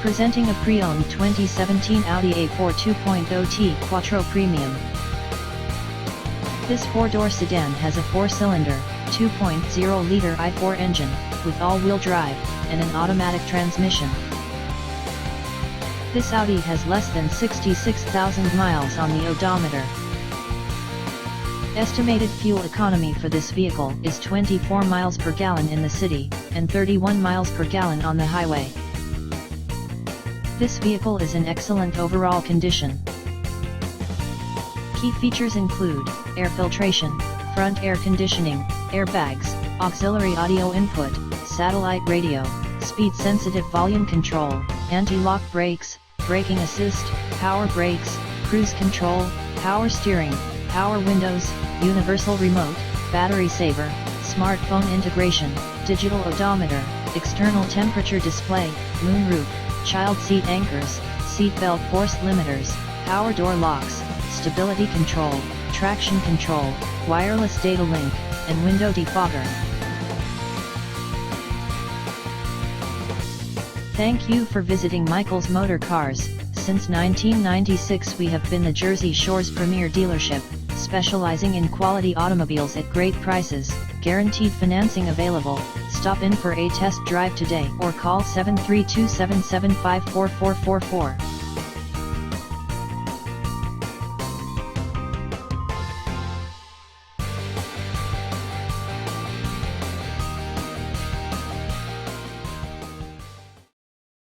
Presenting a pre-owned 2017 Audi A4 2.0T Quattro Premium. This four-door sedan has a four-cylinder, 2.0-liter i4 engine, with all-wheel drive, and an automatic transmission. This Audi has less than 66,000 miles on the odometer. Estimated fuel economy for this vehicle is 24 miles per gallon in the city, and 31 miles per gallon on the highway. This vehicle is in excellent overall condition. Key features include air filtration, front air conditioning, airbags, auxiliary audio input, satellite radio, speed-sensitive volume control, anti-lock brakes, braking assist, power brakes, cruise control, power steering, power windows, universal remote, battery saver, smartphone integration, digital odometer, external temperature display, moonroof, child seat anchors, seat belt force limiters, power door locks, stability control, traction control, wireless data link, and window defogger. Thank you for visiting Michael's Motor Cars. Since 1996 we have been the Jersey Shore's premier dealership, specializing in quality automobiles at great prices, guaranteed financing available. Stop in for a test drive today or call 732-775-4444.